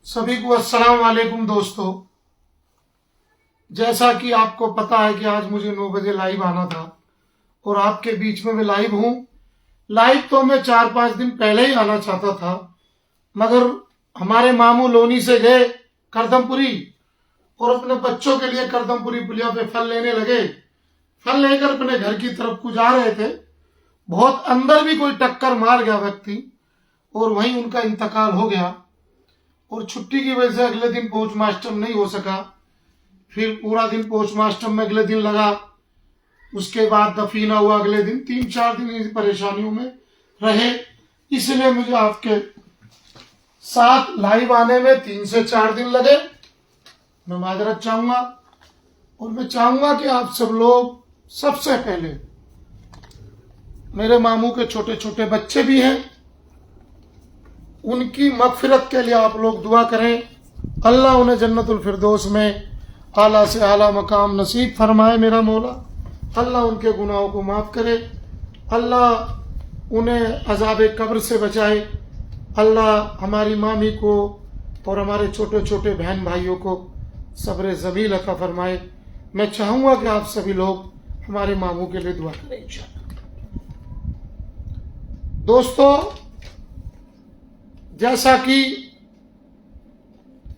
सभी को अस्सलाम वालेकुम दोस्तों। जैसा कि आपको पता है कि आज मुझे 9 बजे लाइव आना था और आपके बीच में मैं लाइव हूं। लाइव तो मैं 4-5 दिन पहले ही आना चाहता था, मगर हमारे मामू लोनी से गए करदमपुरी और अपने बच्चों के लिए करदमपुरी पुलिया पे फल लेने लगे। फल लेकर अपने घर की तरफ को जा रहे थे, बहुत अंदर भी कोई टक्कर मार गया व्यक्ति और वहीं उनका इंतकाल हो गया। और छुट्टी की वजह से अगले दिन पोस्टमास्टर्म नहीं हो सका। फिर पूरा दिन पोस्टमास्टर्म में अगले दिन लगा, उसके बाद दफीना हुआ अगले दिन। 3-4 दिन इस परेशानियों में रहे, इसलिए मुझे आपके साथ लाइव आने में 3 से 4 दिन लगे। मैं माजरत चाहूंगा और मैं चाहूंगा कि आप सब लोग सबसे पहले, मेरे मामू के छोटे छोटे बच्चे भी हैं, उनकी मगफिरत के लिए आप लोग दुआ करें। अल्लाह उन्हें जन्नतुल फिरदौस में आला से आला मकाम नसीब फरमाए मेरा मौला। अल्लाह उनके गुनाहों को माफ़ करे, अल्लाह उन्हें अज़ाब कब्र से बचाए। अल्लाह हमारी मामी को और हमारे छोटे छोटे बहन भाइयों को सब्र ज़मील अता फरमाए। मैं चाहूँगा कि आप सभी लोग हमारे मामू के लिए दुआ करें इंशाअल्लाह। दोस्तों, जैसा कि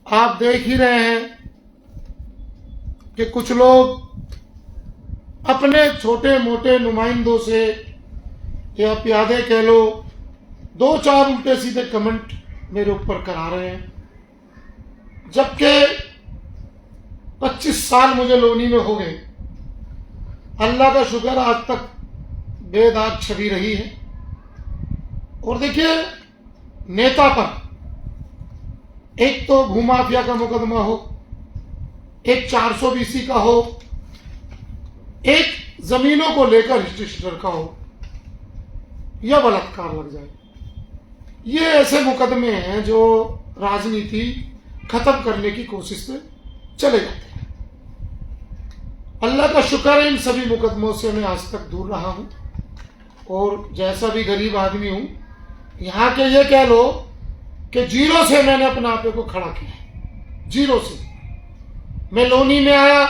आप देख ही रहे हैं कि कुछ लोग अपने छोटे मोटे नुमाइंदों से या प्यादे कह लो 2-4 उल्टे सीधे कमेंट मेरे ऊपर करा रहे हैं, जबकि 25 साल मुझे लोनी में हो गए। अल्लाह का शुक्र आज तक बेदाग छवि रही है। और देखिए, नेता पर एक तो भूमाफिया का मुकदमा हो, एक 420 का हो, एक जमीनों को लेकर रजिस्टर का हो, या बलात्कार लग जाए। ये ऐसे मुकदमे हैं जो राजनीति खत्म करने की कोशिश में चले जाते हैं। अल्लाह का शुक्र है, इन सभी मुकदमों से मैं आज तक दूर रहा हूं। और जैसा भी गरीब आदमी हूं, यहाँ के ये कह लो कि जीरो से मैंने अपने आपे को खड़ा किया। जीरो से मैं लोनी में आया,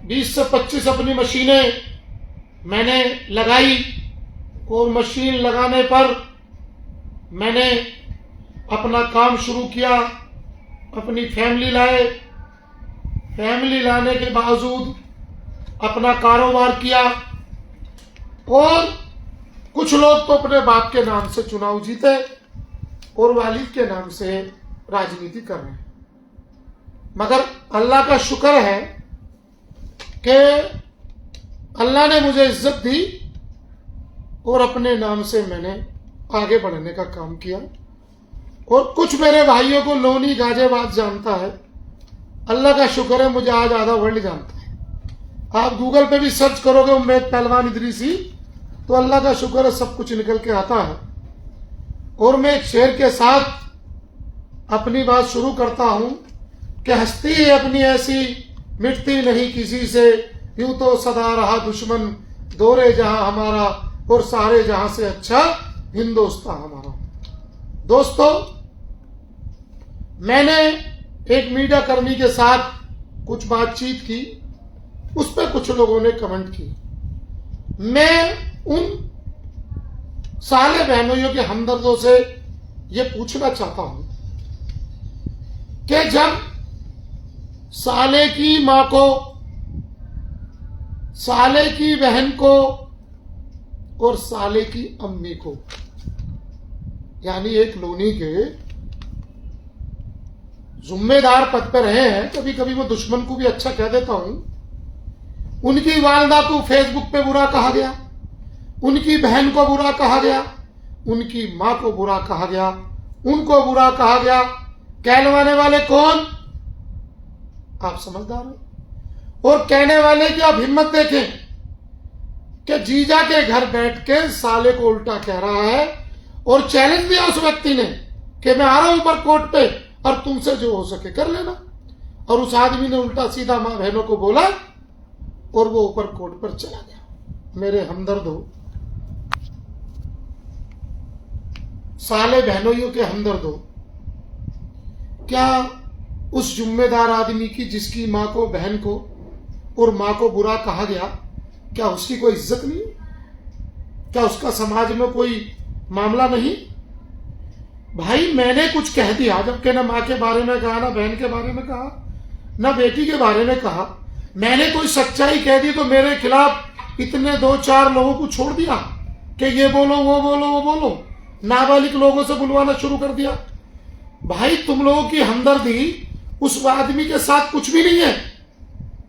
20 से 25 अपनी मशीनें मैंने लगाई और मशीन लगाने पर मैंने अपना काम शुरू किया, अपनी फैमिली लाए। फैमिली लाने के बावजूद अपना कारोबार किया और कुछ लोग तो अपने बाप के नाम से चुनाव जीते और वालिद के नाम से राजनीति कर रहे हैं। मगर अल्लाह का शुक्र है कि अल्लाह ने मुझे इज्जत दी और अपने नाम से मैंने आगे बढ़ने का काम किया। और कुछ मेरे भाइयों को लोनी गाजियाबाद जानता है, अल्लाह का शुक्र है मुझे आज आधा वर्ल्ड जानता है। आप गूगल पे भी सर्च करोगे उम्मेद पहलवान इदरीसी, तो अल्लाह का शुक्र है सब कुछ निकल के आता है। और मैं एक शेर के साथ अपनी बात शुरू करता हूं कि हस्ती है अपनी ऐसी मिटती नहीं किसी से, यूं तो सदा रहा दुश्मन दौरे जहां हमारा और सारे जहां से अच्छा हिंदुस्तान हमारा। दोस्तों, मैंने एक मीडिया कर्मी के साथ कुछ बातचीत की, उस पर कुछ लोगों ने कमेंट की। मैं उन साले बहनों के हमदर्दों से ये पूछना चाहता हूं कि जब साले की मां को, साले की बहन को और साले की अम्मी को, यानी एक लोनी के जिम्मेदार पद पर रहे हैं, कभी कभी मैं दुश्मन को भी अच्छा कह देता हूं, उनकी वालदा को फेसबुक पे बुरा कहा गया, उनकी बहन को बुरा कहा गया, उनकी मां को बुरा कहा गया, उनको बुरा कहा गया। कहलवाने वाले कौन? आप समझदार हो। और कहने वाले की आप हिम्मत देखें कि जीजा के घर बैठ के साले को उल्टा कह रहा है और चैलेंज दिया उस व्यक्ति ने कि मैं आ रहा हूं ऊपर कोर्ट पे और तुमसे जो हो सके कर लेना। और उस आदमी ने उल्टा सीधा मां बहनों को बोला और वो ऊपर कोर्ट पर चला गया। मेरे हमदर्द हो, साले बहनों के हमदर्द हो, क्या उस जिम्मेदार आदमी की जिसकी माँ को, बहन को और माँ को बुरा कहा गया, क्या उसकी कोई इज्जत नहीं? क्या उसका समाज में कोई मामला नहीं? भाई मैंने कुछ कह दिया, जबकि ना माँ के बारे में कहा, ना बहन के बारे में कहा, ना बेटी के बारे में कहा। मैंने कोई सच्चाई कह दी तो मेरे खिलाफ इतने 2-4 लोगों को छोड़ दिया कि ये बोलो, वो बोलो, वो बोलो, नाबालिग लोगों से बुलवाना शुरू कर दिया। भाई तुम लोगों की हमदर्दी उस आदमी के साथ कुछ भी नहीं है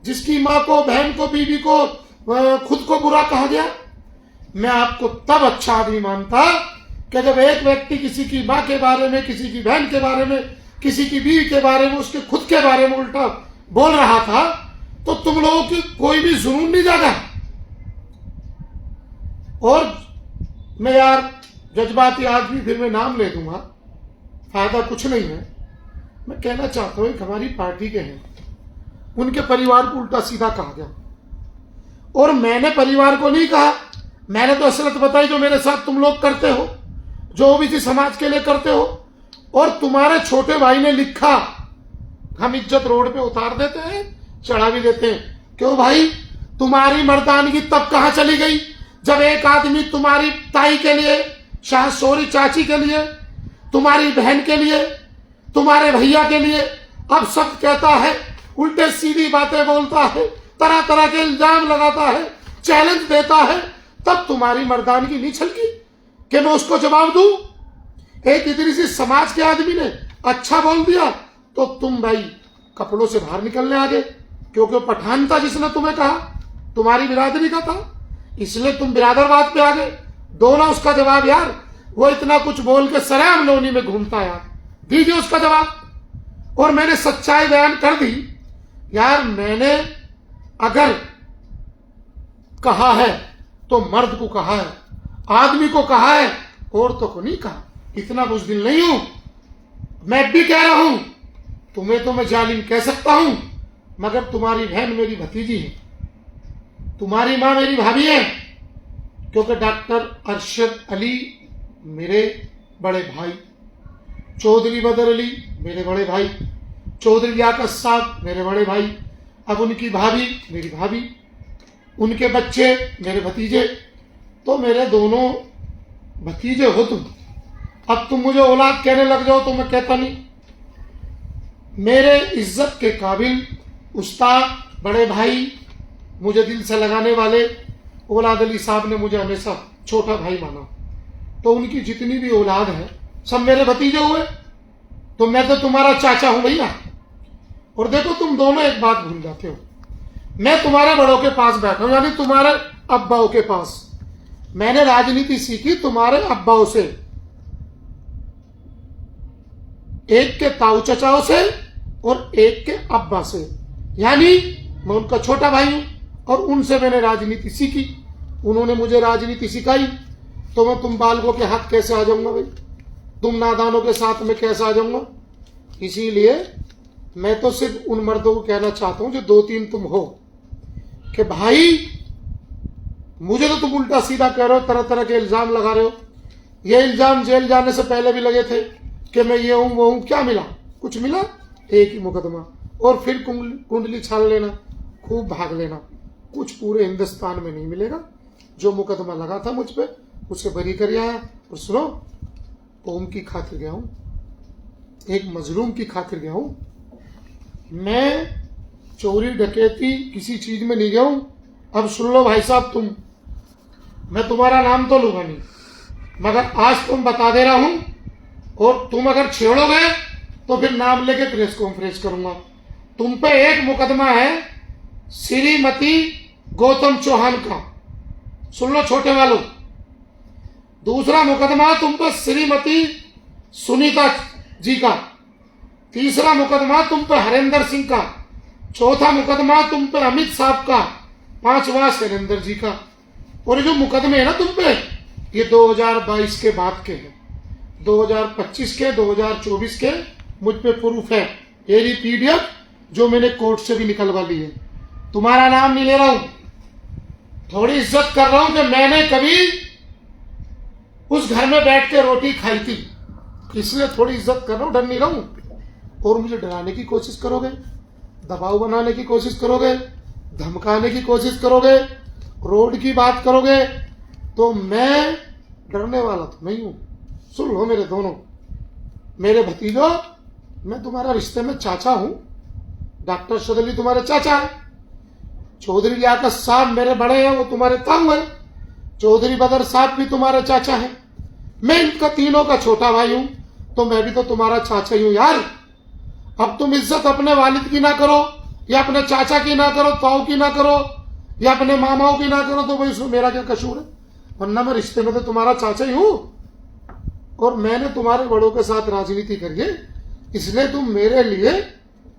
जिसकी माँ को, बहन को, बीवी को, खुद को बुरा कहा गया। मैं आपको तब अच्छा आदमी मानता कि जब एक व्यक्ति किसी की माँ के बारे में, किसी की बहन के बारे में, किसी की बीवी के बारे में, उसके खुद के बारे में उल्टा बोल रहा था, तो तुम लोगों की कोई भी जुनून नहीं जागा। और मैं यार जज्बाती आदमी, फिर मैं नाम ले दूंगा, फायदा कुछ नहीं है। मैं कहना चाहता हूं, एक हमारी पार्टी के हैं, उनके परिवार को उल्टा सीधा कहा गया, और मैंने परिवार को नहीं कहा, मैंने तो असलियत बताई जो मेरे साथ तुम लोग करते हो, जो ओबीसी समाज के लिए करते हो। और तुम्हारे छोटे भाई ने लिखा, हम इज्जत रोड पे उतार देते हैं, चढ़ा भी देते हैं। क्यों भाई? तुम्हारी मर्दानगी तब कहां चली गई जब एक आदमी तुम्हारी ताई के लिए, सॉरी चाची के लिए, तुम्हारी बहन के लिए, तुम्हारे भैया के लिए अब सब कहता है, उल्टे सीधी बातें बोलता है, तरह तरह के इल्जाम लगाता है, चैलेंज देता है, तब तुम्हारी मर्दानगी नहीं छलकी कि मैं उसको जवाब दूं? एक इतनी सी समाज के आदमी ने अच्छा बोल दिया तो तुम भाई कपड़ों से बाहर निकलने आ गए, क्योंकि पठान था जिसने तुम्हें कहा, तुम्हारी बिरादरी का था, इसलिए तुम बिरादरवाद पे आ गए। दो ना उसका जवाब यार, वो इतना कुछ बोल के सरेआम लोनी में घूमता यार, दीजिए उसका जवाब। और मैंने सच्चाई बयान कर दी यार, मैंने अगर कहा है तो मर्द को कहा है, आदमी को कहा है, औरतों को नहीं कहा। इतना बुज़दिल नहीं हूं। मैं भी कह रहा हूं, तुम्हें तो मैं जालिम कह सकता हूं, मगर तुम्हारी बहन मेरी भतीजी है, तुम्हारी मां मेरी भाभी है, क्योंकि डॉक्टर अरशद अली मेरे बड़े भाई, चौधरी बदर अली मेरे बड़े भाई, चौधरी लियाकत साहब मेरे बड़े भाई, अब उनकी भाभी मेरी भाभी, उनके बच्चे मेरे भतीजे, तो मेरे दोनों भतीजे हो तुम। अब तुम मुझे औलाद कहने लग जाओ तो मैं कहता नहीं। मेरे इज्जत के काबिल उस्ताद, बड़े भाई, मुझे दिल से लगाने वाले औलाद अली साहब ने मुझे हमेशा छोटा भाई माना, तो उनकी जितनी भी औलाद है सब मेरे भतीजे हुए, तो मैं तो तुम्हारा चाचा हूं भैया। और देखो तुम दोनों एक बात भूल जाते हो, मैं तुम्हारे बड़ों के पास बैठा हूं, यानी तुम्हारे अब्बाओं के पास। मैंने राजनीति सीखी तुम्हारे अब्बाओं से, एक के ताऊ चचाओं से और एक के अब्बा से, यानी मैं उनका छोटा भाई हूं और उनसे मैंने राजनीति सीखी, उन्होंने मुझे राजनीति सिखाई। तो मैं तुम बालकों के हाथ कैसे आ जाऊंगा भाई? तुम नादानों के साथ में कैसे आ जाऊंगा? इसीलिए मैं तो सिर्फ उन मर्दों को कहना चाहता हूं जो 2-3 तुम हो, कि भाई मुझे तो तुम उल्टा सीधा कह रहे हो, तरह तरह के इल्जाम लगा रहे हो। ये इल्जाम जेल जाने से पहले भी लगे थे कि मैं ये हूं वो हूं, क्या मिला? कुछ मिला? एक ही मुकदमा, और फिर कुंडली छान लेना, खूब भाग लेना। कुछ पूरे हिंदुस्तान में नहीं मिलेगा। जो मुकदमा लगा था मुझ पे उसे बरी कर आया। और सुनो, कौम की खातिर गया हूं, एक मजलूम की खातिर गया हूं। मैं चोरी डकैती किसी चीज में नहीं गया हूं। अब सुन लो भाई साहब, तुम, मैं तुम्हारा नाम तो लूंगा नहीं, मगर आज तुम बता दे रहा हूं, और तुम अगर छेड़ोगे तो फिर नाम लेके प्रेस कॉन्फ्रेंस करूंगा। तुम पे एक मुकदमा है श्रीमती गौतम चौहान का, सुन लो छोटे वालों। दूसरा मुकदमा तुम पे श्रीमती सुनीता जी का। तीसरा मुकदमा तुम पे हरेंद्र सिंह का। चौथा मुकदमा तुम पे अमित साहब का। पांचवा शैलेंद्र जी का। और ये जो मुकदमे है ना तुम पे, ये 2022 के बाद के हैं, 2025 के, 2024 के मुझ पे प्रूफ है। ये पीडीएफ जो मैंने कोर्ट से भी निकलवा ली है। तुम्हारा नाम नहीं ले रहा हूं, थोड़ी इज्जत कर रहा हूं कि मैंने कभी उस घर में बैठ के रोटी खाई थी, इसलिए थोड़ी इज्जत कर रहा हूं, डर नहीं रहा हूं। और मुझे डराने की कोशिश करोगे, दबाव बनाने की कोशिश करोगे, धमकाने की कोशिश करोगे, रोड की बात करोगे, तो मैं डरने वाला तो नहीं हूं। सुन लो मेरे दोनों, मेरे भतीजों, मैं तुम्हारा रिश्ते में चाचा हूं। डॉक्टर शदली तुम्हारे चाचा है, चौधरी लियाकत साहब मेरे बड़े हैं, वो तुम्हारे ताऊ हैं, चौधरी बदर साहब भी तुम्हारे चाचा हैं, मैं इनका तीनों का छोटा भाई हूं, तो मैं भी तो तुम्हारा चाचा ही हूं यार। अब तुम इज्जत अपने वालिद की ना करो, या अपने चाचा की ना करो, ताऊ की ना करो, या अपने मामाओं की ना करो, तो भाई उसमें मेरा क्या कसूर है? वरना मैं रिश्ते में तो तुम्हारा चाचा ही हूं, और मैंने तुम्हारे बड़ों के साथ राजनीति करी है, इसलिए तुम मेरे लिए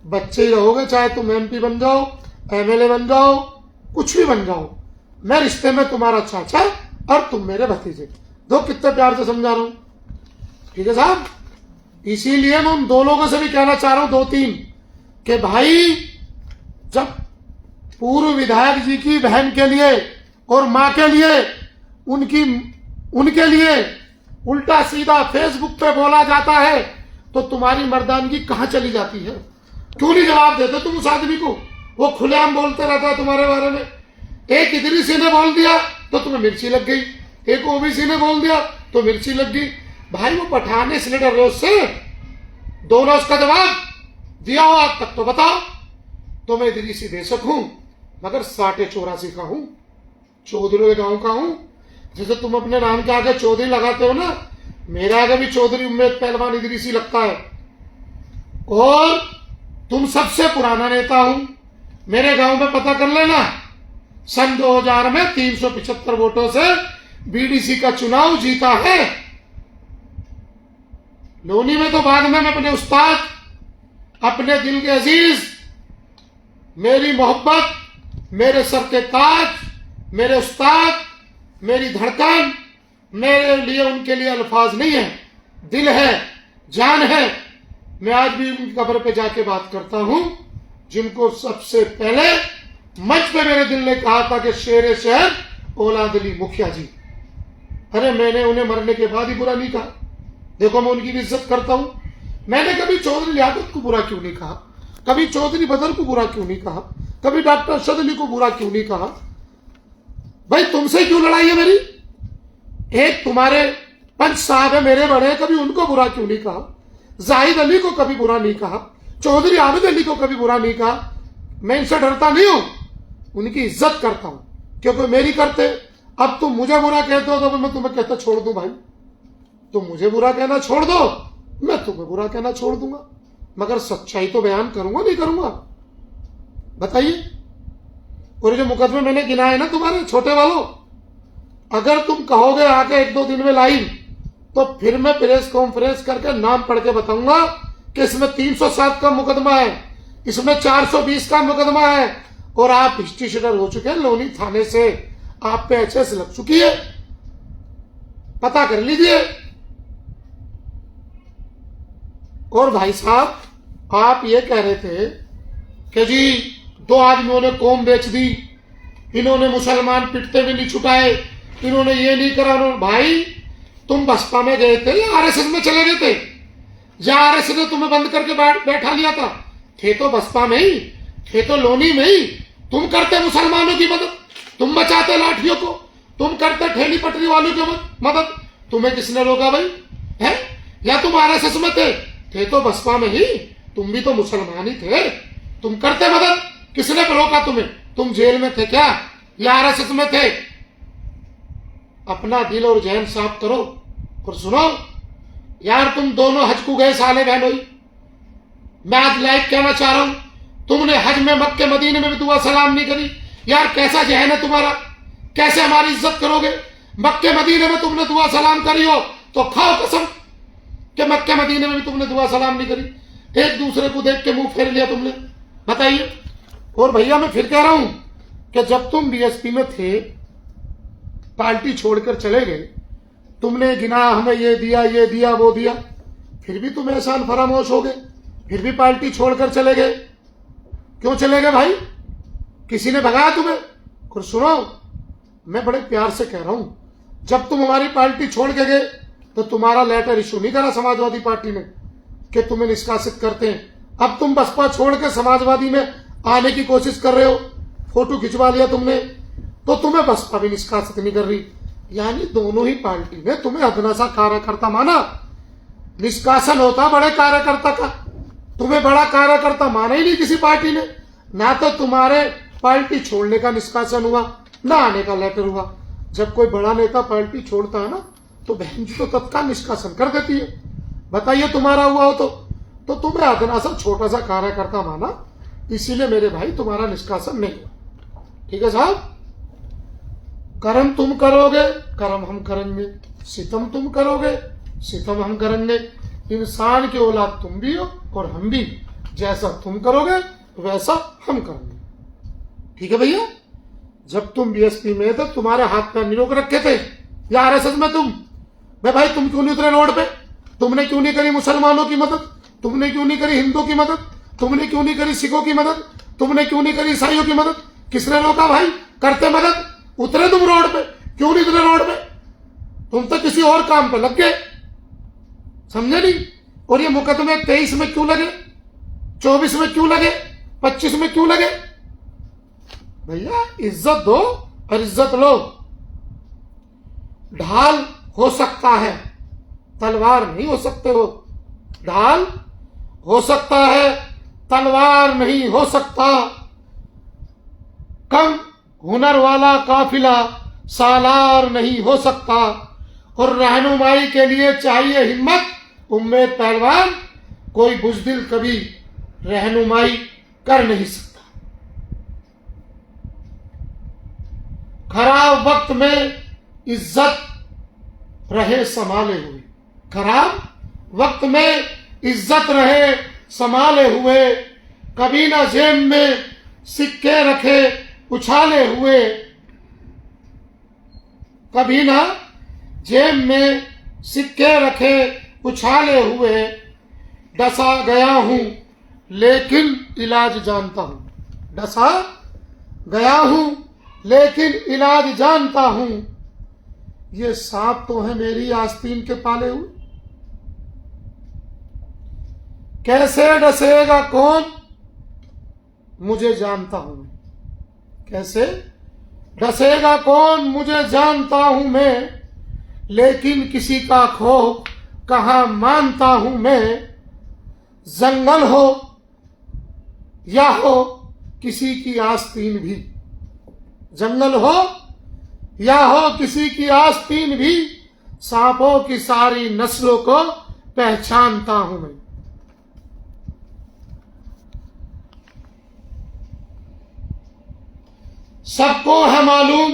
बच्चे ही रहोगे, चाहे तुम एमपी बन जाओ, एमएलए बन जाओ, कुछ भी बन जाओ। मैं रिश्ते में तुम्हारा चाचा और तुम मेरे भतीजे। दो कितने प्यार से समझा रहा हूं, ठीक है साहब। इसीलिए मैं उन दो लोगों से भी कहना चाह रहा हूं, दो तीन, कि भाई जब पूर्व विधायक जी की बहन के लिए और मां के लिए उनके लिए उल्टा सीधा फेसबुक पे बोला जाता है, तो तुम्हारी मर्दानगी कहां चली जाती है? क्यों नहीं जवाब देते तुम उस आदमी को? वो खुलेआम बोलते रहता है तुम्हारे बारे में। एक इदरीसी ने बोल दिया तो तुम्हें मिर्ची लग गई, एक ओबीसी ने बोल दिया तो मिर्ची लग गई। भाई वो पठाने सिलेंडर रोज से दोनों उसका जवाब दिया हो आज तक तो बताओ। तो मैं इदरीसी देशक हूं, मगर 84 का हूं, चौधरी के गांव का हूं। जैसे तुम अपने नाम के आगे चौधरी लगाते हो ना, मेरे आगे भी चौधरी उम्मेद पहलवान इदरीसी लगता है। और तुम सबसे पुराना नेता हूं, मेरे गांव में पता कर लेना, सन 2000 में 375 वोटों से बीडीसी का चुनाव जीता है। लोनी में तो बाद में मैं अपने उस्ताद, अपने दिल के अजीज, मेरी मोहब्बत, मेरे सर के ताज, मेरे उस्ताद, मेरी धड़कन, मेरे लिए उनके लिए अल्फाज नहीं है, दिल है, जान है। मैं आज भी उनकी कब्र पे जाके बात करता हूं, जिनको सबसे पहले मंच पे मेरे दिल ने कहा था कि शेरे शहर औलाद अली मुखिया जी। अरे मैंने उन्हें मरने के बाद ही बुरा नहीं कहा। देखो मैं उनकी भी इज्जत करता हूं। मैंने कभी चौधरी लियाकत को बुरा क्यों नहीं कहा, कभी चौधरी बदर को बुरा क्यों नहीं कहा, कभी डॉक्टर शदली को बुरा क्यों नहीं कहा? भाई तुमसे क्यों लड़ाई है मेरी? एक तुम्हारे पंच साहब है मेरे बड़े, कभी उनको बुरा क्यों नहीं कहा? जाहिद अली को कभी बुरा नहीं कहा, चौधरी आबिद अली को कभी बुरा नहीं कहा। मैं इनसे डरता नहीं हूं, उनकी इज्जत करता हूं, क्योंकि मेरी करते। अब तुम मुझे बुरा कहते हो तो मैं तुम्हें कहता छोड़ दूं भाई, तुम मुझे बुरा कहना छोड़ दो, मैं तुम्हें बुरा कहना छोड़ दूंगा, मगर सच्चाई तो बयान करूंगा नहीं करूंगा? बताइए। और जो मुकदमे मैंने गिनाए ना तुम्हारे छोटे वालों, अगर तुम कहोगे आके 1-2 दिन में लाइव, तो फिर मैं प्रेस कॉन्फ्रेंस करके नाम पढ़ के बताऊंगा कि इसमें 307 का मुकदमा है, इसमें 420 का मुकदमा है, और आप हिस्ट्री शीटर हो चुके हैं। लोनी थाने से आप पे एचएस लग चुकी है, पता कर लीजिए। और भाई साहब, आप ये कह रहे थे कि जी 2 आदमियों ने कौम बेच दी, इन्होंने मुसलमान पिटते भी नहीं छुटाए, इन्होंने ये नहीं करा। भाई तुम बसपा में गए थे या आरएसएस में चले गए थे? या आरएसएस ने तुम्हें बंद करके बैठा लिया था? थे तो बसपा में ही, थे तो लोनी में ही। तुम करते मुसलमानों की मदद, तुम बचाते लाठियों को, तुम करते ठेली पटरी वालों की मदद। तुम्हें किसने रोका भाई? है या तुम आरएसएस में थे तो बसपा में ही, तुम भी तो मुसलमान ही थे, तुम करते मदद। किसने रोका तुम्हें? तुम जेल में थे क्या या आरएसएस में थे? अपना दिल और जहन साफ करो। और सुनो यार, तुम दोनों हज को गए साले बहनोई, मैं आज लाइव कहना चाह रहा हूं, तुमने हज में मक्के मदीने में भी दुआ सलाम नहीं करी। यार कैसा जहन है तुम्हारा? कैसे हमारी इज्जत करोगे? मक्के मदीने में तुमने दुआ सलाम करी हो तो खाओ कसम कि मक्के मदीने में भी तुमने दुआ सलाम नहीं करी। एक दूसरे को देख के मुंह फेर लिया तुमने, बताइए। और भैया मैं फिर कह रहा हूं कि जब तुम बीएसपी में थे, पार्टी छोड़कर चले गए, तुमने गिना हमें ये दिया वो दिया, फिर भी तुम एहसान फरामोश हो गए, फिर भी पार्टी छोड़कर चले गए। क्यों चले गए भाई? किसी ने भगाया तुम्हें? और सुनो, मैं बड़े प्यार से कह रहा हूं, जब तुम हमारी पार्टी छोड़ के गए तो तुम्हारा लेटर इशू नहीं करा समाजवादी पार्टी ने कि तुम्हें निष्कासित करते हैं। अब तुम बसपा छोड़ के समाजवादी में आने की कोशिश कर रहे हो, फोटो खिंचवा लिया तुमने, तो तुम्हें बसपा भी निष्कासित नहीं कर रही। यानी दोनों ही पार्टी ने तुम्हें अदना सा कार्यकर्ता माना। निष्कासन होता बड़े कार्यकर्ता का, तुम्हें बड़ा कार्यकर्ता माना ही नहीं किसी पार्टी ने। ना तो तुम्हारे पार्टी छोड़ने का निष्कासन हुआ, ना आने का लेटर हुआ। जब कोई बड़ा नेता पार्टी छोड़ता है ना, तो बहन जी तो तत्काल निष्कासन कर देती है। बताइए तुम्हारा हुआ हो तो तुम्हें अदना सा छोटा सा कार्यकर्ता माना, इसीलिए मेरे भाई तुम्हारा निष्कासन नहीं हुआ। ठीक है साहब, कर्म तुम करोगे, कर्म हम करेंगे। सितम तुम करोगे, सितम हम करेंगे। इंसान की औलाद तुम भी हो और हम भी। जैसा तुम करोगे वैसा हम करेंगे। ठीक है भैया। जब तुम बीएसपी में थे, तुम्हारे हाथ पैर नहीं रोक रखे थे, या आरएसएस में तुम, भाई तुम क्यों नहीं उतरे रोड पे? तुमने क्यों नहीं करी मुसलमानों की मदद? तुमने क्यों नहीं करी हिंदुओं की मदद? तुमने क्यों नहीं करी सिखों की मदद? तुमने क्यों नहीं करी ईसाइयों की मदद? किसने रोका भाई? करते मदद, उतरे तुम रोड पे। क्यों नहीं उतरे रोड पे? तुम तो किसी और काम पे लग गए, समझे नहीं? और ये मुकदमे 23 में क्यों लगे, 24 में क्यों लगे, 25 में क्यों लगे? भैया इज्जत दो और इज्जत लो। ढाल हो सकता है, तलवार नहीं हो सकते हो। ढाल हो सकता है, तलवार नहीं हो सकता। कम हुनर वाला काफिला सालार नहीं हो सकता। और रहनुमाई के लिए चाहिए हिम्मत, उम्मीद पहलवान। कोई बुजदिल कभी रहनुमाई कर नहीं सकता। खराब वक्त में इज्जत रहे संभाले हुए, खराब वक्त में इज्जत रहे संभाले हुए। कभी ना जेब में सिक्के रखे उछाले हुए, कभी ना जेब में सिक्के रखे उछाले हुए। डसा गया हूं लेकिन इलाज जानता हूं। डसा गया हूं लेकिन इलाज जानता हूं। ये सांप तो है मेरी आस्तीन के पाले हुए। कैसे डसेगा कौन मुझे जानता हूं मैं। कैसे डसेगा कौन मुझे जानता हूं मैं। लेकिन किसी का खौफ कहां मानता हूं मैं। जंगल हो या हो किसी की आस्तीन भी, जंगल हो या हो किसी की आस्तीन भी, सांपों की सारी नस्लों को पहचानता हूं मैं। सबको है मालूम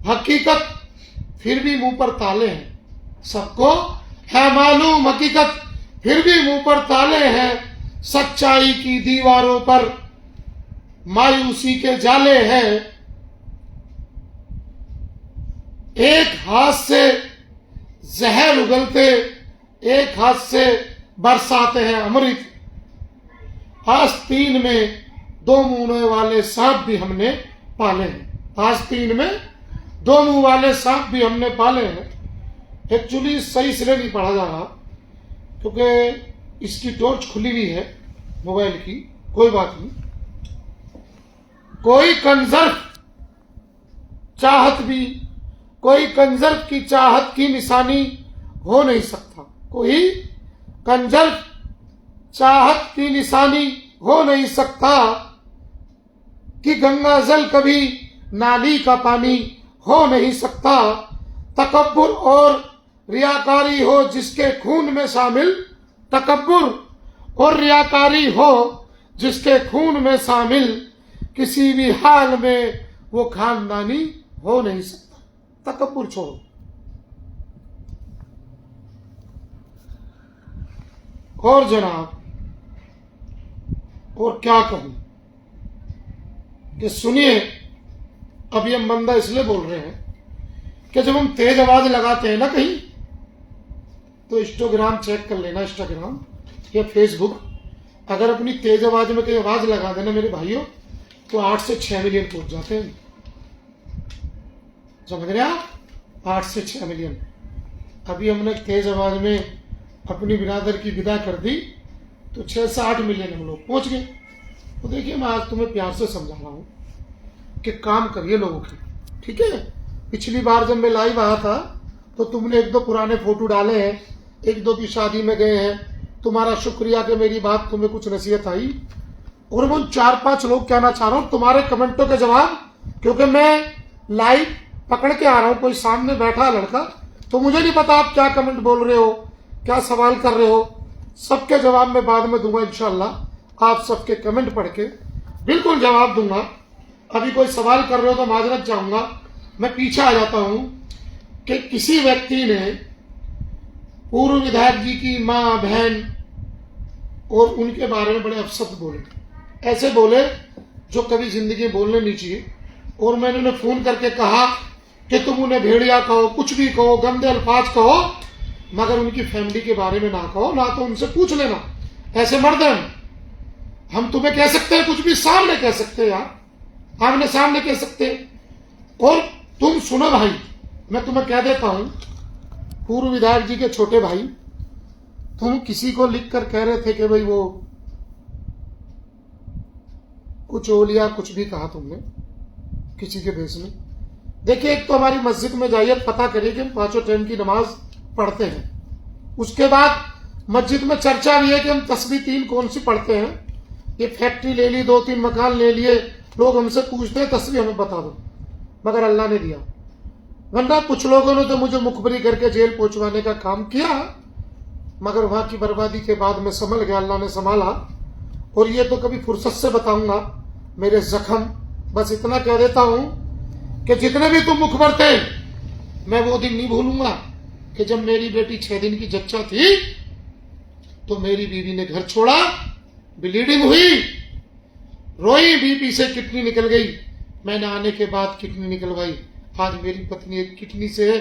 हकीकत, फिर भी मुंह पर ताले हैं। सबको है मालूम हकीकत, फिर भी मुंह पर ताले हैं। सच्चाई की दीवारों पर मायूसी के जाले हैं। एक हाथ से जहर उगलते, एक हाथ से बरसाते हैं अमृत। आस्तीन में दो मुंह वाले सांप भी हमने पाले हैं। आस्तीन में दो मुंह वाले सांप भी हमने पाले हैं। एक्चुअली सही से नहीं पढ़ा जा रहा क्योंकि इसकी टॉर्च खुली हुई है मोबाइल की। कोई बात नहीं। कोई कंजर्व चाहत भी, कोई कंजर्व की चाहत की निशानी हो नहीं सकता। कोई कंजर्व चाहत की निशानी हो नहीं सकता कि गंगा जल कभी नाली का पानी हो नहीं सकता। तकब्बुर और रियाकारी हो जिसके खून में शामिल, तकब्बुर और रियाकारी हो जिसके खून में शामिल, किसी भी हाल में वो खानदानी हो नहीं सकता। तकब्बुर छोड़ो। और जनाब, और क्या कहूं कि सुनिए, अब ये बंदा इसलिए बोल रहे हैं कि जब हम तेज आवाज लगाते हैं ना कहीं, तो इंस्टाग्राम चेक कर लेना, इंस्टाग्राम या फेसबुक। अगर अपनी तेज आवाज में कहीं आवाज लगा देना मेरे भाइयों, तो 8 से 6 मिलियन पहुंच जाते हैं। समझ रहे आप? 8 से 6 मिलियन। अभी हमने तेज आवाज में अपनी बिरादर की विदा कर दी, तो 6 से 8 मिलियन हम लोग पहुंच गए। तो देखिए, मैं आज तुम्हें प्यार से समझा रहा हूँ कि काम करिए लोगों की, ठीक है। पिछली बार जब मैं लाइव आया था तो तुमने 1-2 पुराने फोटो डाले हैं, 1-2 की शादी में गए हैं, तुम्हारा शुक्रिया कि मेरी बात तुम्हें कुछ नसीहत आई। और मैं 4-5 लोग कहना चाह रहा हूँ तुम्हारे कमेंटों के जवाब, क्योंकि मैं लाइव पकड़ के आ रहा हूँ, कोई सामने बैठा लड़का, तो मुझे नहीं पता आप क्या कमेंट बोल रहे हो, क्या सवाल कर रहे हो। सबके जवाब मैं बाद में दूंगा इंशाल्लाह। आप सबके कमेंट पढ़ के बिल्कुल जवाब दूंगा। अभी कोई सवाल कर रहे हो तो माजरत चाहूंगा। मैं पीछे आ जाता हूं कि किसी व्यक्ति ने पूर्व विधायक जी की मां बहन और उनके बारे में बड़े अपशब्द बोले, ऐसे बोले जो कभी जिंदगी में बोलने नहीं चाहिए। और मैंने उन्हें फोन करके कहा कि तुम उन्हें भेड़िया कहो, कुछ भी कहो, गंदे अल्फाज कहो, मगर उनकी फैमिली के बारे में ना कहो, ना तो उनसे पूछ लेना। ऐसे मर्द हम तुम्हें कह सकते हैं कुछ भी, सामने कह सकते हैं यार, आमने सामने कह सकते हैं। और तुम सुनो भाई, मैं तुम्हें कह देता हूं, पूर्व विधायक जी के छोटे भाई, तुम किसी को लिख कर कह रहे थे कि भाई वो कुछ ओलिया, कुछ भी कहा तुमने किसी के भेष में। देखिए, एक तो हमारी मस्जिद में जाइए, पता करिए कि हम 5 टाइम की नमाज पढ़ते हैं। उसके बाद मस्जिद में चर्चा भी है कि हम तस्बीह 3 कौन सी पढ़ते हैं। ये फैक्ट्री ले ली, 2-3 मकान ले लिए, लोग हमसे पूछते हैं तस्बीह हमें बता दो, मगर अल्लाह ने दिया। वरना कुछ लोगों ने तो मुझे मुखबरी करके जेल पहुंचवाने का काम किया, मगर वहां की बर्बादी के बाद मैं संभल गया, अल्लाह ने संभाला। और ये तो कभी फुर्सत से बताऊंगा मेरे जख्म। बस इतना कह देता हूं कि जितने भी तुम मुखबर थे, मैं वो दिन नहीं भूलूंगा कि जब मेरी बेटी 6 दिन की जच्चा थी तो मेरी बीवी ने घर छोड़ा, ब्लीडिंग हुई, रोई, बीपी से किडनी निकल गई, मैंने आने के बाद किडनी निकलवाई। आज मेरी पत्नी एक किडनी से है,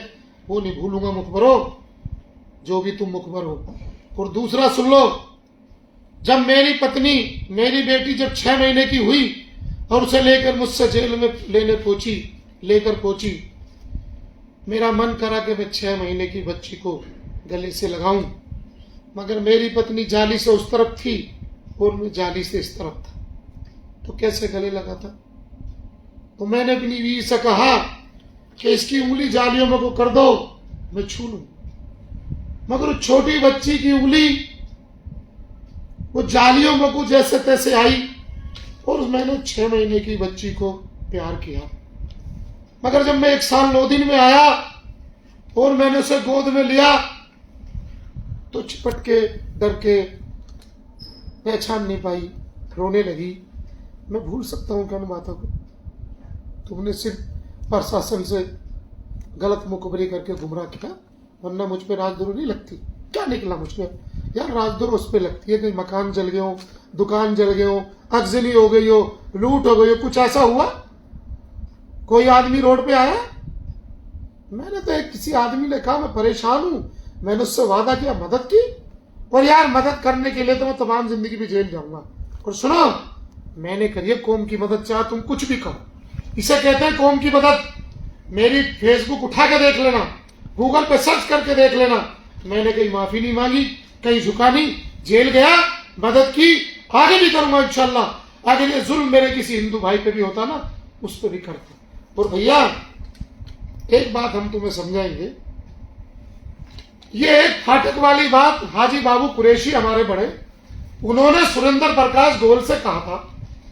वो नहीं भूलूंगा मुखबरो, जो भी तुम मुखबर हो। और दूसरा सुन लो, जब मेरी पत्नी, मेरी बेटी जब 6 महीने की हुई और उसे लेकर मुझसे जेल में लेकर पहुंची, मेरा मन करा कि मैं 6 महीने की बच्ची को गले से लगाऊं, मगर मेरी पत्नी जाली से उस तरफ थी और मैं जाली से इस तरफ था, तो कैसे गले लगा था। तो मैंने अपनी बीवी से कहा कि इसकी उंगली जालियों में को कर दो, मैं छू लूं, मगर उस छोटी बच्ची की उंगली वो जालियों में को जैसे तैसे आई और मैंने 6 महीने की बच्ची को प्यार किया। मगर जब मैं 1 साल 9 दिन में आया और मैंने उसे गोद में लिया तो चिपट के, डर के, पहचान नहीं पाई, रोने लगी। मैं भूल सकता हूं क्या उन बातों को। तुमने सिर्फ प्रशासन से गलत मुखबरी करके गुमराह किया, वरना मुझ पे राजद्रोह नहीं लगती। क्या निकला मुझ पे यार? राजद्रोह उस पे लगती है कि मकान जल गए हो, दुकान जल गए हो, अगजनी हो गई हो, लूट हो गई हो, कुछ ऐसा हुआ? कोई आदमी रोड पे आया? मैंने तो एक किसी आदमी ने कहा मैं परेशान हूं, मैंने उससे वादा किया, मदद की, और यार मदद करने के लिए तो मैं तमाम जिंदगी भी जेल जाऊंगा। और सुनो, मैंने करिए कौम की मदद, चाहे तुम कुछ भी करो, इसे कहते हैं कौम की मदद। मेरी फेसबुक उठा के देख लेना, गूगल पे सर्च करके देख लेना, मैंने कहीं माफी नहीं मांगी, कहीं झुका नहीं, जेल गया, मदद की, आगे भी करूंगा इंशाल्लाह। अगर ये जुल्म मेरे किसी हिंदू भाई पे भी होता ना, उस पर भी करता। और भैया एक बात हम तुम्हें समझाएंगे, ये एक फाटक वाली बात हाजी बाबू कुरैशी हमारे बड़े, उन्होंने सुरेंद्र प्रकाश गोयल से कहा था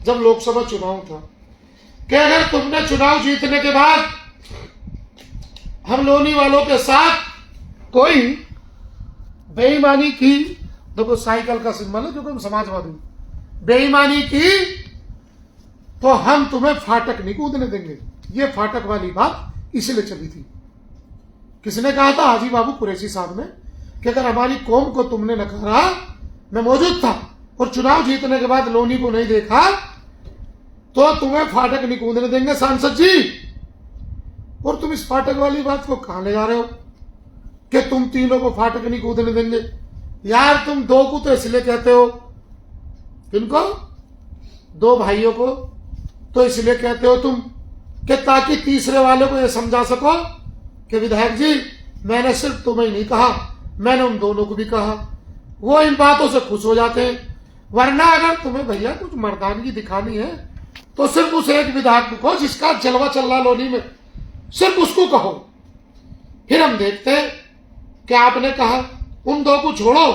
जब लोकसभा चुनाव था कि अगर तुमने चुनाव जीतने के बाद हम लोनी वालों के साथ कोई बेईमानी की, देखो साइकिल का सिंबल है जो कि हम समाजवादी, बेईमानी की तो हम तुम्हें फाटक नहीं कूदने देंगे। ये फाटक वाली बात इसलिए चली थी। किसने कहा था? हाजी बाबू कुरैशी साहब ने, कि अगर हमारी कौम को तुमने नकारा, मैं मौजूद था, और चुनाव जीतने के बाद लोनी को नहीं देखा, तो तुम्हें फाटक नहीं कूदने देंगे सांसद जी। और तुम इस फाटक वाली बात को कहां ले जा रहे हो कि तुम तीनों को फाटक नहीं कूदने देंगे? यार तुम 2 को तो इसलिए कहते हो, किनको? 2 भाइयों को तो इसलिए कहते हो तुम कि ताकि तीसरे वाले को यह समझा सको कि विधायक जी मैंने सिर्फ तुम्हें नहीं कहा, मैंने उन दोनों को भी कहा। वो इन बातों से खुश हो जाते हैं। वरना अगर तुम्हें भैया कुछ मर्दानगी दिखानी है तो सिर्फ उस एक विधायक को कहो जिसका जलवा चल रहा लोनी में, सिर्फ उसको कहो। फिर हम देखते हैं क्या आपने कहा। उन दो को छोड़ो,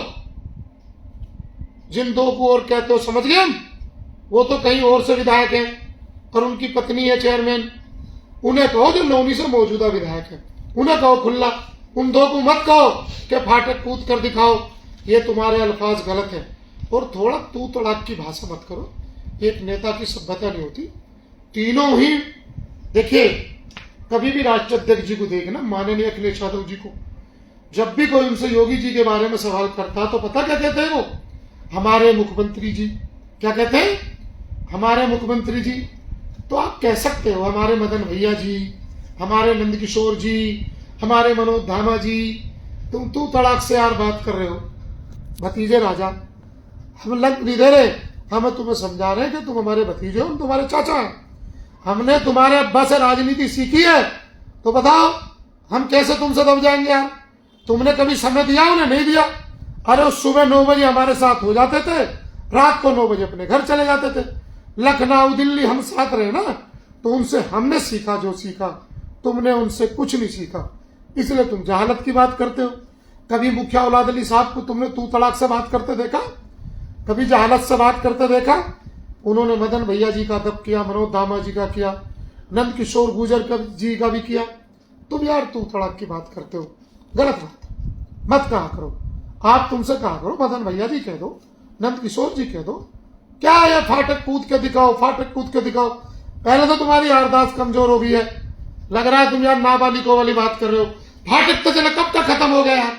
जिन दो को और कहते हो समझ गए हम, वो तो कहीं और से विधायक हैं और उनकी पत्नी है चेयरमैन। उन्हें कहो जो लोनी से मौजूदा विधायक है, उन्हें कहो खुला। उन दो को मत कहो कि फाटक कूद कर दिखाओ, ये तुम्हारे अल्फाज गलत है। और थोड़ा तू तड़ाक की भाषा मत करो, एक नेता की सभ्यता नहीं होती। तीनों ही देखिए, कभी भी राष्ट्राध्यक्ष जी को देखना, माननीय अखिलेश यादव जी को, जब भी कोई उनसे योगी जी के बारे में सवाल करता तो पता क्या कहते हैं वो, हमारे मुख्यमंत्री जी। क्या कहते हैं? हमारे मुख्यमंत्री जी। तो आप कह सकते हो हमारे मदन भैया जी, हमारे नंदकिशोर जी, हमारे मनोज धामा जी। तुम तू तड़ाक से यार बात कर रहे हो भतीजे राजा। हम लग नहीं दे रहे, हम तुम्हें समझा रहे हैं कि तुम हमारे भतीजे हो, हम तुम्हारे चाचा हैं। हमने तुम्हारे अब्बा से राजनीति सीखी है, तो बताओ हम कैसे तुमसे दब जाएंगे यार। तुमने कभी समय दिया उन्हें? नहीं दिया। अरे उस सुबह 9 बजे हमारे साथ हो जाते थे, रात को 9 बजे अपने घर चले जाते थे। लखनऊ दिल्ली हम साथ रहे ना, तो उनसे हमने सीखा जो सीखा, तुमने उनसे कुछ नहीं सीखा। इसलिए तुम जहालत की बात करते हो। कभी मुखिया औलाद अली साहब को तुमने तू तड़ाक से बात करते देखा? कभी जहालत से बात करते देखा? उन्होंने मदन भैया जी का अदब किया, मनोज धामा जी का किया, नंद किशोर गुर्जर जी का भी किया। तुम यार तू तड़ाक की बात करते हो, गलत बात मत कहा करो। आप तुमसे कहा करो मदन भैया जी कह दो, नंद किशोर जी कह दो। क्या है फाटक कूद के दिखाओ, फाटक कूद के दिखाओ। पहले तो तुम्हारी यारदाश्त कमजोर हो गई है, लग रहा है तुम यार नाबालिगों वाली बात कर रहे हो। फाटक तो चलो कब तक खत्म हो गया यार।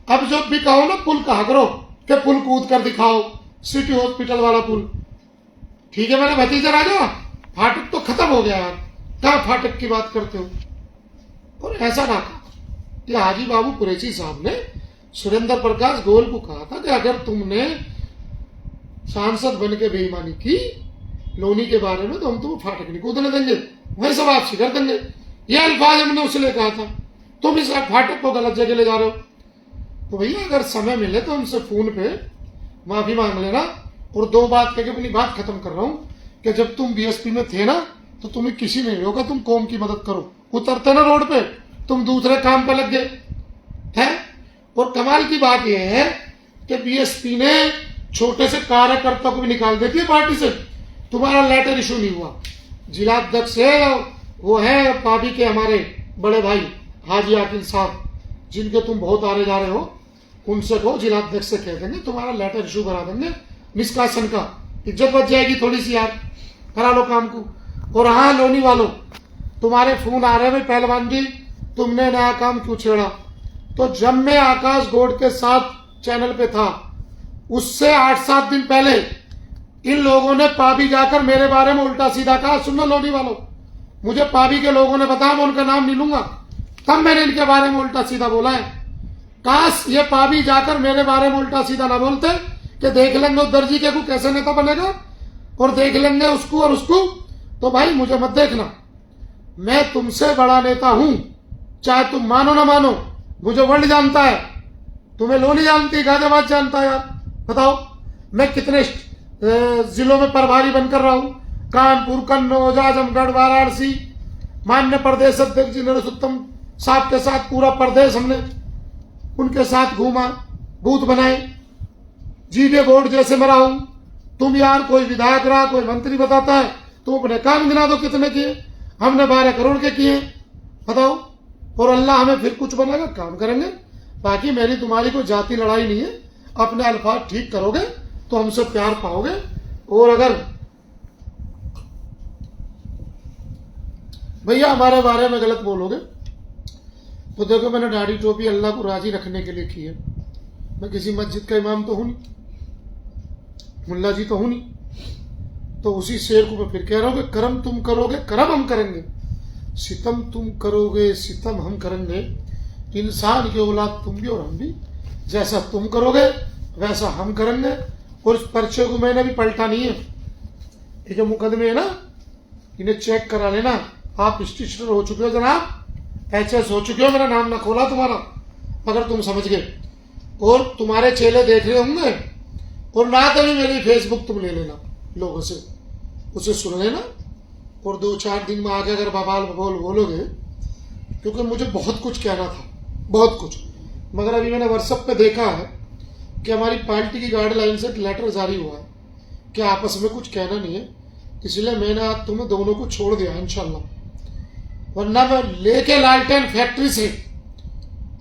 अब जो भी कहो ना पुल कहा करो कि पुल कूद कर दिखाओ, सिटी हॉस्पिटल वाला पुल। ठीक है मेरे भतीजे राजा, फाटक तो खत्म हो गया यार, क्या फाटक की बात करते हो। और ऐसा ना कहा कि हाजी बाबू कुरैशी साहब ने सुरेंद्र प्रकाश गोयल को कहा था कि अगर तुमने सांसद बन के बेईमानी की लोनी के बारे में तो हम तुम्हें फाटक नहीं कूदने देंगे, वही सब वापसी कर देंगे। ये अल्फाज हमने उसने कहा था। तुम इस फाटक को गलत जगह ले जा रहे हो। तो भैया अगर समय मिले तो हमसे फोन पे माफी मांग लेना। और 2 बात कह के अपनी बात खत्म कर रहा हूं कि जब तुम बीएसपी में थे ना तो तुम्हें किसी ने होगा तुम कौम की मदद करो, उतरते ना रोड पे तुम दूसरे काम पर लग गए हैं। और कमाल की बात यह है कि बीएसपी ने छोटे से कार्यकर्ता को भी निकाल देती है पार्टी से। तुम्हारा लेटर इशू नहीं हुआ। जिलाध्यक्ष है वो है पाबी के हमारे बड़े भाई हाजी आकिल साहब, जिनके तुम बहुत आरे जा रहे हो, उनसे कहो जिलाध्यक्ष से कह देंगे तुम्हारा लेटर इशू करा देंगे निष्कासन का। इज्जत बच जाएगी थोड़ी सी यार, करा लो काम को। और हाँ लोनी वालों, तुम्हारे फोन आ रहे हैं पहलवान जी तुमने नया काम क्यों छेड़ा। तो जब मैं आकाश गौड़ के साथ चैनल पे था उससे 8-7 दिन पहले इन लोगों ने पाबी जाकर मेरे बारे में उल्टा सीधा कहा। सुनो लोनी वालों, मुझे पाबी के लोगों ने बताया, मैं उनका नाम नहीं लूंगा, तब मैंने इनके बारे में उल्टा सीधा बोला है। काश ये पाबी जाकर मेरे बारे में उल्टा सीधा ना बोलते कि देख लेंगे उस दर्जी के को कैसे नेता बनेगा और देख लेंगे उसको और उसको। तो भाई मुझे मत देखना, मैं तुमसे बड़ा नेता हूं, चाहे तुम मानो ना मानो। मुझे वर्ल्ड जानता है, तुम्हें लोनी जानती, गाजियाबाद जानता है यार। बताओ मैं कितने जिलों में प्रभारी बनकर रहा हूं, कानपुर, कन्नौज, आजमगढ़, वाराणसी। माननीय प्रदेश अध्यक्ष जी नरोत्तम साहब के साथ पूरा प्रदेश हमने उनके साथ घूमा, बूथ बनाए, जीडे बोर्ड जैसे मैं रहा हूं। तुम यार कोई विधायक रहा, कोई मंत्री बताता है, तुम अपने काम गिना दो कितने किए। हमने 12 करोड़ के किए, बताओ। और अल्लाह हमें फिर कुछ बनाएगा, काम करेंगे। बाकी मेरी तुम्हारी कोई जाति लड़ाई नहीं है। अपने अल्फाज ठीक करोगे तो हमसे प्यार पाओगे। और अगर भैया हमारे बारे में गलत बोलोगे तो देखो मैंने दाढ़ी टोपी अल्लाह को राजी रखने के लिए की है। मैं किसी मस्जिद का इमाम तो हूं नहीं, मुल्ला जी तो हूं नहीं। तो उसी शेर को मैं फिर कह रहा हूं कि कर्म तुम करोगे कर्म हम करेंगे, सितम तुम करोगे सितम हम करेंगे। इंसान की औलाद तुम भी और हम भी, जैसा तुम करोगे वैसा हम करेंगे। और इस पर्चे को मैंने भी पलटा नहीं है। ये जो मुकदमे है ना, इन्हें चेक करा लेना। आप रजिस्टर हो चुके हो जनाब, एचएस हो चुके हो, मेरा नाम ना खोला तुम्हारा अगर तुम समझ गए। और तुम्हारे चेले देख रहे होंगे, और ना कभी मेरी फेसबुक तुम ले लेना लोगों से, उसे सुन लेना, और 2-4 दिन में आगे अगर बवाल बबोल बोलोगे, क्योंकि मुझे बहुत कुछ कहना था, बहुत कुछ, मगर अभी मैंने व्हाट्सएप पे देखा है कि हमारी पार्टी की गाइडलाइन से एक लेटर जारी हुआ है कि आपस में कुछ कहना नहीं है, इसलिए मैंने आज तुम्हें दोनों को छोड़ दिया इंशाल्लाह। वरना मैं लेके लालटेन फैक्ट्री से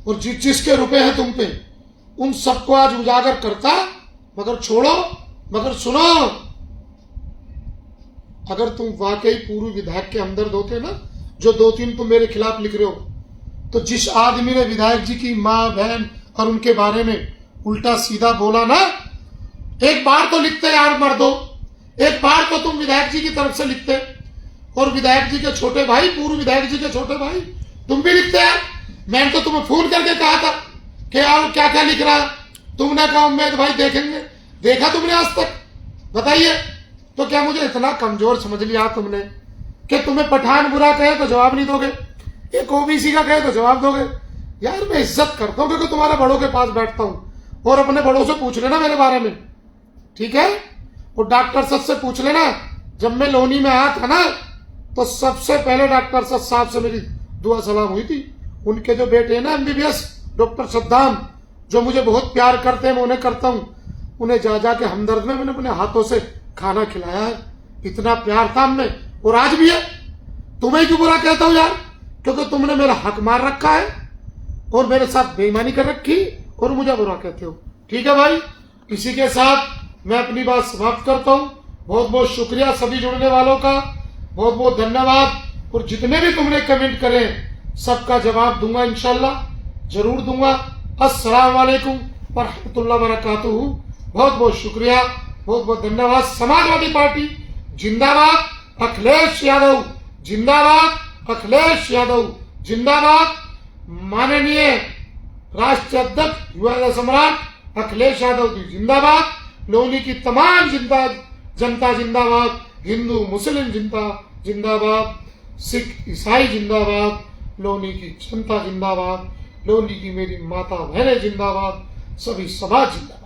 और जिसके रुपए हैं तुम पे, उन सबको आज उजागर करता, मगर छोड़ो, मगर सुनो, अगर तुम वाकई पूर्व विधायक के हमदर्द होते ना, जो 2-3 तुम मेरे खिलाफ लिख रहे हो, तो जिस आदमी ने विधायक जी की माँ बहन और उनके बारे में उल्टा सीधा बोला ना, एक बार तो लिखते यार मर्दो, एक बार तो तुम विधायक जी की तरफ से लिखते, और विधायक जी के छोटे भाई, पूर्व विधायक जी के छोटे भाई, तुम भी लिखते यार। मैंने तो तुम्हें फोन करके कहा था कि यार क्या क्या लिख रहा, तुमने कहा उम्मीद भाई देखेंगे, देखा तुमने आज तक? बताइए। तो क्या मुझे इतना कमजोर समझ लिया तुमने कि तुम्हें पठान बुरा कहे तो जवाब नहीं दोगे, एक ओबीसी का कहे तो जवाब दोगे? यार मैं इज्जत करता हूं क्योंकि तुम्हारे बड़ों के पास बैठता हूं, और अपने बड़ों से पूछ लेना मेरे बारे में, ठीक है? और डॉक्टर सच से पूछ लेना, जब मैं लोनी में आया था ना, तो सबसे पहले डॉक्टर सच साहब से मेरी दुआ सलाम हुई थी। उनके जो बेटे हैं ना MBBS डॉक्टर सद्दाम, जो मुझे बहुत प्यार करते हैं, मैं उन्हें करता हूं, उन्हें जा जाके हमदर्द में मैंने अपने हाथों से खाना खिलाया है। इतना प्यार था हमने, और आज भी है। तुम्हें क्यों बुरा कहता हूं यार? क्योंकि तुमने मेरा हक मार रखा है और मेरे साथ बेईमानी कर रखी, और मुझे बुरा कहते हो। ठीक है भाई, इसी के साथ मैं अपनी बात समाप्त करता हूं। बहुत बहुत शुक्रिया सभी जुड़ने वालों का, बहुत बहुत धन्यवाद। और जितने भी तुमने कमेंट करे सबका जवाब दूंगा, इंशाल्लाह जरूर दूंगा। अस्सलाम वालेकुम व रहमतुल्लाहि व बरकातुहू। बहुत बहुत शुक्रिया, बहुत बहुत धन्यवाद। समाजवादी पार्टी जिंदाबाद, अखिलेश यादव जिंदाबाद, अखिलेश यादव जिंदाबाद। माननीय राष्ट्रीय अध्यक्ष युवा सम्राट अखिलेश यादव जी जिंदाबाद। लोनी की तमाम जनता जिंदाबाद, हिंदू मुस्लिम जिंदाबाद, सिख ईसाई जिंदाबाद, लोनी की जनता जिंदाबाद, लोनी की मेरी माता बहनें जिंदाबाद, सभी समाज जिंदाबाद।